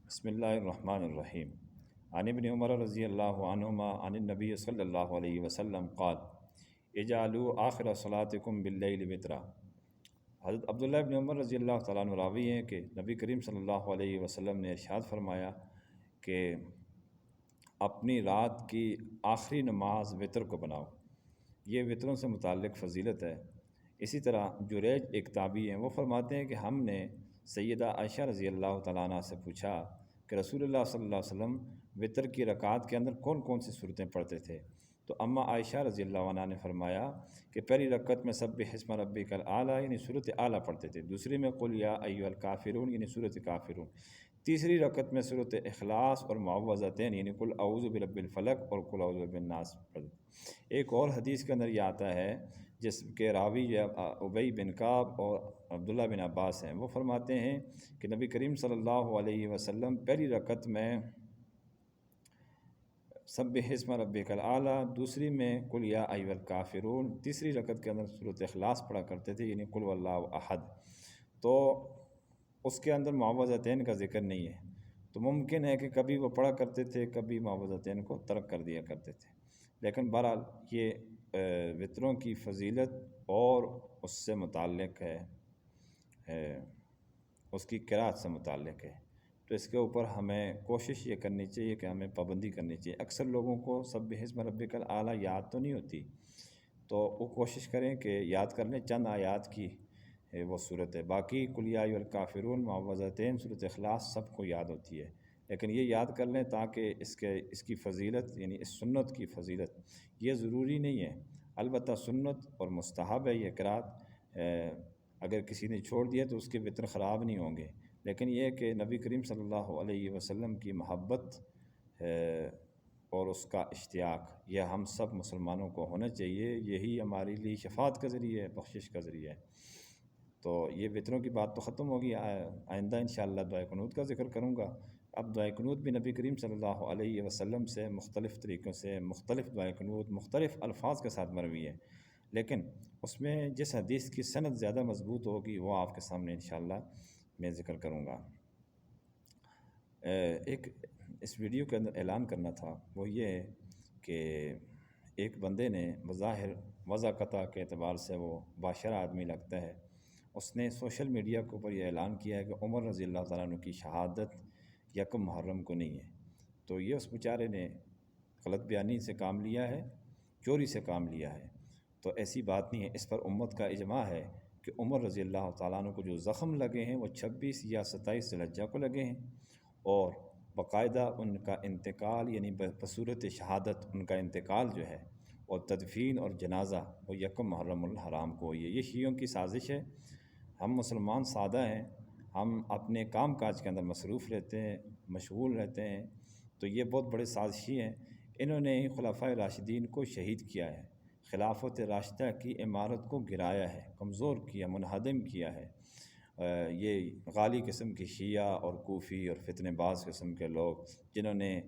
بسم اللہ الرحمن الرحیم عن ابن عمر رضی اللہ عنہما عن النبی صلی اللہ علیہ وسلم قال اجعلوا آخر صلاتکم باللیل وترا۔ حضرت عبداللہ ابن عمر رضی اللہ تعالیٰ عنہ راوی ہیں کہ نبی کریم صلی اللہ علیہ وسلم نے ارشاد فرمایا کہ اپنی رات کی آخری نماز وتر کو بناؤ۔ یہ وتروں سے متعلق فضیلت ہے۔ اسی طرح جریج ایک تابعی ہیں، وہ فرماتے ہیں کہ ہم نے سیدہ عائشہ رضی اللہ تعالیٰ عنہ سے پوچھا کہ رسول اللہ صلی اللہ علیہ وسلم وتر کی رکعات کے اندر کون کون سی صورتیں پڑھتے تھے؟ تو اماں عائشہ رضی اللہ عنہ نے فرمایا کہ پہلی رکعت میں سبح اسم ربک الاعلیٰ یعنی صورت اعلیٰ پڑھتے تھے، دوسری میں قل یا ایھا الکافرون یعنی صورت کافرون، تیسری رکعت میں صورت اخلاص اور معوذتین یعنی قل اعوذ برب الفلق اور قل اعوذ برب الناس پڑھتے۔ ایک اور حدیث کے اندر یہ آتا ہے جس کے راوی ابی بن کعب اور عبداللہ بن عباس ہیں، وہ فرماتے ہیں کہ نبی کریم صلی اللہ علیہ وسلم پہلی رکعت میں سبح اسم ربک الاعلیٰ، دوسری میں قل یا ایھا الکافرون، تیسری رکعت کے اندر سورۃ اخلاص پڑھا کرتے تھے یعنی قل واللہ احد۔ تو اس کے اندر معوذتین کا ذکر نہیں ہے، تو ممکن ہے کہ کبھی وہ پڑھا کرتے تھے، کبھی معوذتین کو ترک کر دیا کرتے تھے، لیکن بہرحال یہ وتروں کی فضیلت اور اس سے متعلق ہے، اس کی قرأت سے متعلق ہے، تو اس کے اوپر ہمیں کوشش یہ کرنی چاہیے کہ ہمیں پابندی کرنی چاہیے۔ اکثر لوگوں کو سبح اسم ربک الاعلیٰ یاد تو نہیں ہوتی، تو وہ کوشش کریں کہ یاد کر لیں، چند آیات کی وہ صورت ہے، باقی قل یا ایھا الکافرون، معوذتین، سورۃ اخلاص سب کو یاد ہوتی ہے، لیکن یہ یاد کر لیں تاکہ اس کی فضیلت یعنی اس سنت کی فضیلت یہ ضروری نہیں ہے، البتہ سنت اور مستحب ہے یہ قرأت، اگر کسی نے چھوڑ دیا تو اس کے وتر خراب نہیں ہوں گے، لیکن یہ کہ نبی کریم صلی اللہ علیہ وسلم کی محبت اور اس کا اشتیاق یہ ہم سب مسلمانوں کو ہونا چاہیے، یہی ہمارے لیے شفاعت کا ذریعہ ہے، بخشش کا ذریعہ ہے۔ تو یہ وتروں کی بات تو ختم ہوگی، آئندہ انشاءاللہ دعائے قنوت کا ذکر کروں گا۔ اب دعائے قنوت بھی نبی کریم صلی اللہ علیہ وسلم سے مختلف طریقوں سے مختلف دعائے قنوت مختلف الفاظ کے ساتھ مروی ہے، لیکن اس میں جس حدیث کی سند زیادہ مضبوط ہوگی وہ آپ کے سامنے انشاءاللہ میں ذکر کروں گا۔ ایک اس ویڈیو کے اندر اعلان کرنا تھا، وہ یہ ہے کہ ایک بندے نے بظاہر وضاقتہ کے اعتبار سے وہ باشرہ آدمی لگتا ہے، اس نے سوشل میڈیا کے اوپر یہ اعلان کیا ہے کہ عمر رضی اللہ تعالیٰ عنہ کی شہادت یکم محرم کو نہیں ہے، تو یہ اس بیچارے نے غلط بیانی سے کام لیا ہے، چوری سے کام لیا ہے، تو ایسی بات نہیں ہے، اس پر امت کا اجماع ہے کہ عمر رضی اللہ تعالیٰ عنہ کو جو زخم لگے ہیں وہ 26 یا 27 ذی الحجہ کو لگے ہیں، اور باقاعدہ ان کا انتقال یعنی بصورت شہادت ان کا انتقال جو ہے اور تدفین اور جنازہ وہ یکم محرم الحرام کو ہوئی ہے۔ یہ شیعوں کی سازش ہے، ہم مسلمان سادہ ہیں، ہم اپنے کام کاج کے اندر مصروف رہتے ہیں، مشغول رہتے ہیں، تو یہ بہت بڑے سازشی ہیں، انہوں نے خلفائے راشدین کو شہید کیا ہے، خلافت راشدہ کی عمارت کو گرایا ہے، کمزور کیا، منہدم کیا ہے۔ یہ غالی قسم کی شیعہ اور کوفی اور فتنہ باز قسم کے لوگ جنہوں نے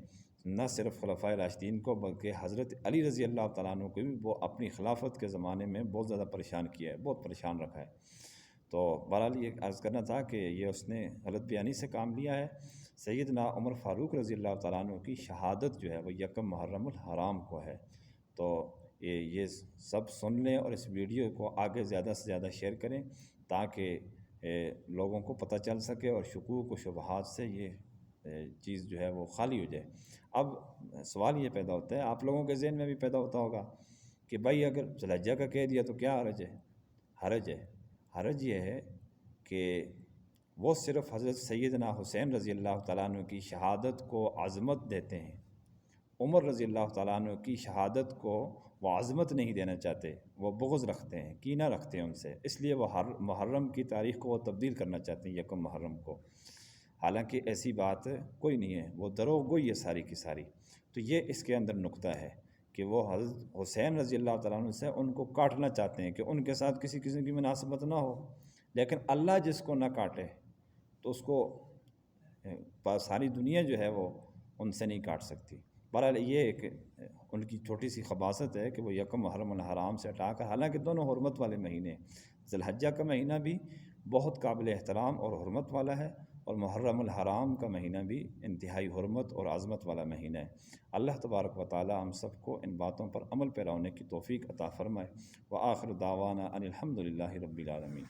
نہ صرف خلفائے راشدین کو بلکہ حضرت علی رضی اللہ تعالیٰ عنہ کو بھی وہ اپنی خلافت کے زمانے میں بہت زیادہ پریشان کیا ہے، بہت پریشان رکھا ہے۔ تو بہرحال یہ عرض کرنا تھا کہ یہ اس نے غلط بیانی سے کام لیا ہے۔ سیدنا عمر فاروق رضی اللہ تعالیٰ عنہ کی شہادت جو ہے وہ یکم محرم الحرام کو ہے، تو یہ سب سن لیں اور اس ویڈیو کو آگے زیادہ سے زیادہ شیئر کریں تاکہ لوگوں کو پتہ چل سکے اور شکوک و شبہات سے یہ چیز جو ہے وہ خالی ہو جائے۔ اب سوال یہ پیدا ہوتا ہے، آپ لوگوں کے ذہن میں بھی پیدا ہوتا ہوگا کہ بھائی اگر ذی الحجہ کا کہہ دیا تو کیا حرج ہے؟ حرج یہ ہے کہ وہ صرف حضرت سیدنا حسین رضی اللہ تعالیٰ عنہ کی شہادت کو عظمت دیتے ہیں، عمر رضی اللہ تعالیٰ عنہ کی شہادت کو وہ عظمت نہیں دینا چاہتے، وہ بغض رکھتے ہیں، کینہ رکھتے ہیں ان سے، اس لیے وہ ہر محرم کی تاریخ کو وہ تبدیل کرنا چاہتے ہیں یکم محرم کو، حالانکہ ایسی بات کوئی نہیں ہے، وہ دروغ گوئی ہے ساری کی ساری۔ تو یہ اس کے اندر نقطہ ہے کہ وہ حضرت حسین رضی اللہ تعالیٰ عنہ سے ان کو کاٹنا چاہتے ہیں کہ ان کے ساتھ کسی قسم کی مناسبت نہ ہو، لیکن اللہ جس کو نہ کاٹے تو اس کو ساری دنیا جو ہے وہ ان سے نہیں کاٹ سکتی۔ بہرحال یہ ایک ان کی چھوٹی سی خباثت ہے کہ وہ یکم محرم الحرام سے ہٹا کر، حالانکہ دونوں حرمت والے مہینے، ذی الحجہ کا مہینہ بھی بہت قابل احترام اور حرمت والا ہے، اور محرم الحرام کا مہینہ بھی انتہائی حرمت اور عظمت والا مہینہ ہے۔ اللہ تبارک و تعالی ہم سب کو ان باتوں پر عمل پیرا ہونے کی توفیق عطا فرمائے۔ وآخر دعوانا ان الحمد للہ رب العالمین۔